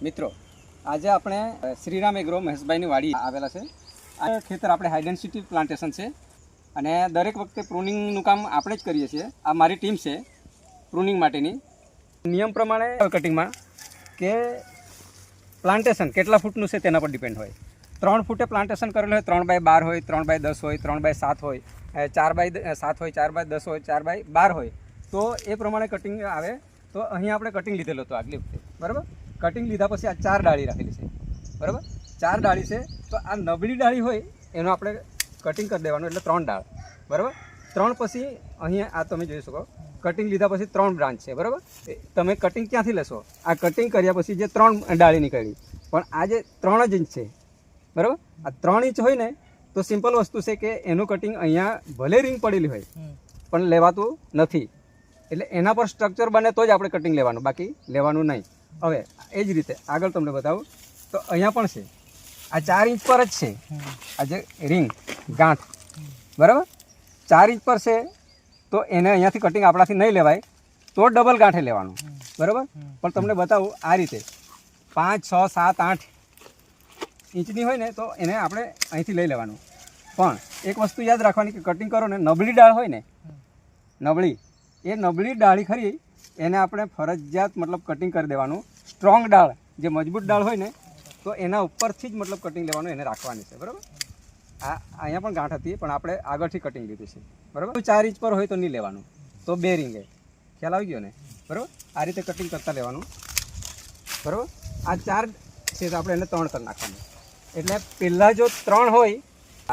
મિત્રો આજે આપણે શ્રીરામ એગ્રો મહેશભાઈની વાડી આવેલા છે. આ ખેતર આપણે હાઈ ડેન્સિટી પ્લાન્ટેશન છે અને દરેક વખતે પ્રૂનિંગનું કામ આપણે જ કરીએ છીએ. આ મારી ટીમ છે પ્રૂનિંગ માટેની. નિયમ પ્રમાણે કટિંગમાં કે પ્લાન્ટેશન કેટલા ફૂટનું છે તેના પર ડિપેન્ડ હોય. 3 ફૂટે પ્લાન્ટેશન કરેલું હોય, 3x12 હોય, 3x10 હોય, 3x7 હોય, 4x7 હોય, 4x10 હોય, 4x12 હોય, તો એ પ્રમાણે કટિંગ આવે. તો અહીં આપણે કટિંગ લીધેલો હતો આગલી વખતે, બરાબર. કટિંગ લીધા પછી આ 4 ડાળી રાખેલી છે, બરાબર. 4 ડાળી છે તો આ નબળી ડાળી હોય એનો આપણે કટિંગ કરી દેવાનું, એટલે 3 ડાળ, બરાબર. 3 પછી અહીંયા આ તમે જોઈ શકો કટિંગ લીધા પછી 3 બ્રાન્ચ છે, બરાબર. તમે કટિંગ ક્યાંથી લેશો? આ કટિંગ કર્યા પછી જે 3 ડાળી નીકળી, પણ આ જે 3 જ ઇંચ છે, બરાબર. આ 3 ઇંચ હોય ને તો સિમ્પલ વસ્તુ છે કે એનું કટિંગ અહીંયા ભલે રિંગ પડેલી હોય પણ લેવાતું નથી. એટલે એના પર સ્ટ્રક્ચર બને તો જ આપણે કટિંગ લેવાનું, બાકી લેવાનું નહીં. હવે એ જ રીતે આગળ તમને બતાવું તો અહીંયા પણ છે, આ 4 ઇંચ પર જ છે આ જે રિંગ ગાંઠ, બરાબર. 4 ઇંચ પર છે તો એને અહીંયાથી કટિંગ આપણાથી નહીં લેવાય, તો ડબલ ગાંઠે લેવાનું, બરાબર. પણ તમને બતાવું આ રીતે 5, 6, 7, 8 ઇંચની હોય ને તો એને આપણે અહીંથી લઈ લેવાનું. પણ એક વસ્તુ યાદ રાખવાની કે કટિંગ કરો ને નબળી ડાળ હોય ને, નબળી ડાળી ખરી એને આપણે ફરજિયાત મતલબ કટિંગ કરી દેવાનું. સ્ટ્રોંગ ડાળ જે મજબૂત ડાળ હોય ને તો એના ઉપરથી જ મતલબ કટિંગ લેવાનું, એને રાખવાની છે, બરાબર. આ અહીંયા પણ ગાંઠ હતી પણ આપણે આગળથી કટિંગ લીધી છે, બરાબર. 4 ઇંચ પર હોય તો નહીં લેવાનું, તો 2 રિંગે ખ્યાલ આવી ગયો ને, બરાબર. આ રીતે કટિંગ કરતા લેવાનું, બરાબર. આ 4 છે તો આપણે એને 3 કરી નાખવાનું. એટલે પહેલાં જો 3 હોય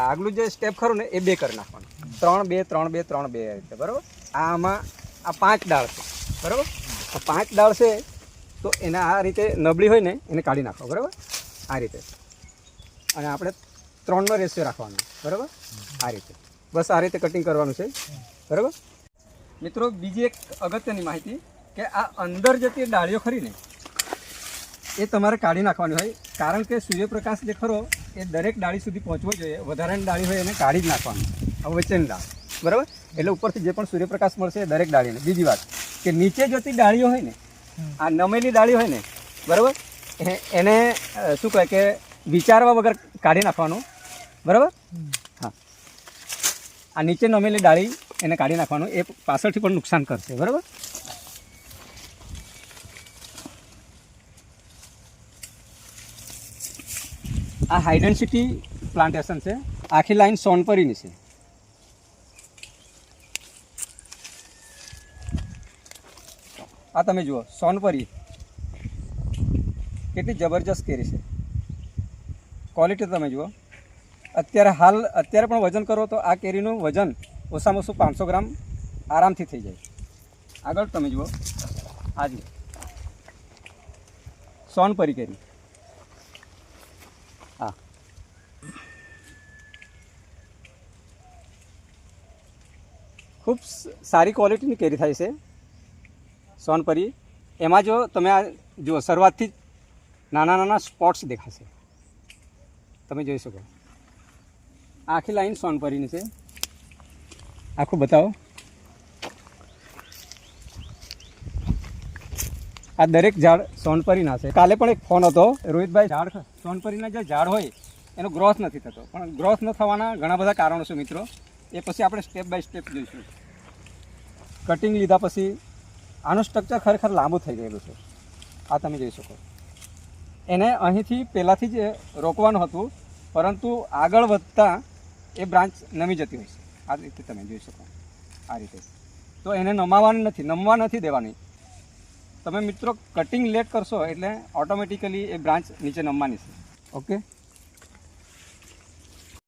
આગલું જે સ્ટેપ ખરું ને એ 2 કરી નાખવાનું. 3, 2, 3, 2, 3, 2 રીતે, બરાબર. આમાં આ 5 ડાળ છે, બરાબર. આ 5 ડાળ છે તો એને આ રીતે નબળી હોય ને એને કાઢી નાખો, બરાબર. આ રીતે અને આપણે 3નો રેશિયો રાખવાનો, બરાબર. આ રીતે બસ આ રીતે કટિંગ કરવાનું છે, બરાબર. મિત્રો બીજી એક અગત્યની માહિતી કે આ અંદર જતી ડાળીઓ ખરી ને એ તમારે કાઢી નાખવાની હોય, કારણ કે સૂર્યપ્રકાશ જે ખરો એ દરેક ડાળી સુધી પહોંચવો જોઈએ. વધારાની ડાળી હોય એને કાઢી જ નાખવાનું, આ વચ્ચેની ડાળ, બરાબર. એટલે ઉપરથી જે પણ સૂર્યપ્રકાશ મળશે એ દરેક ડાળીને. બીજી વાત કે નીચે જતી ડાળીઓ હોય ને, આ નમેલી ડાળી હોય ને, બરાબર, એને શું કહે કે વિચારવા વગર કાઢી નાખવાનું, બરાબર. હા, આ નીચે નમેલી ડાળી એને કાઢી નાખવાનું, એ પાછળથી પણ નુકસાન કરશે, બરાબર. આ હાઈ ડેન્સિટી પ્લાન્ટેશન છે, આખી લાઈન સોનપરીની છે. આ તમે જુઓ સોનપરી કેટલી જબરજસ્ત કેરી છે, ક્વોલિટી તમે જુઓ. અત્યારે પણ વજન કરો તો આ કેરીનું વજન ઓછામાં ઓછું 500 ગ્રામ આરામથી થઈ જાય. આગળ તમે જુઓ આ જુઓ સોનપરી કેરી. હા, ખૂબ સારી ક્વોલિટીની કેરી થાય છે સોનપરી. એમાં જો તમે આ જુઓ શરૂઆતથી જ નાના સ્પોટ્સ દેખાશે, તમે જોઈ શકો. આખી લાઈન સોનપરીની છે. આખું બતાવો. આ દરેક ઝાડ સોનપરીના છે. કાલે પણ એક ફોન હતો રોહિતભાઈ, સોનપરીના જે ઝાડ હોય એનો ગ્રોથ નથી થતો, પણ ગ્રોથ ન થવાના ઘણા બધા કારણો છે મિત્રો. એ પછી આપણે સ્ટેપ બાય સ્ટેપ જોઈશું. કટિંગ લીધા પછી આનું સ્ટ્રક્ચર ખરેખર લાંબુ થઈ ગયેલું છે, આ તમે જોઈ શકો. એને અહીંથી પહેલાંથી જ રોકવાનું હતું, પરંતુ આગળ વધતા એ બ્રાન્ચ નમી જતી હોય છે. આ રીતે તમે જોઈ શકો, આ રીતે. તો એને નમવા નથી દેવાની. તમે મિત્રો કટિંગ લેટ કરશો એટલે ઓટોમેટિકલી એ બ્રાન્ચ નીચે નમવાની છે. ઓકે.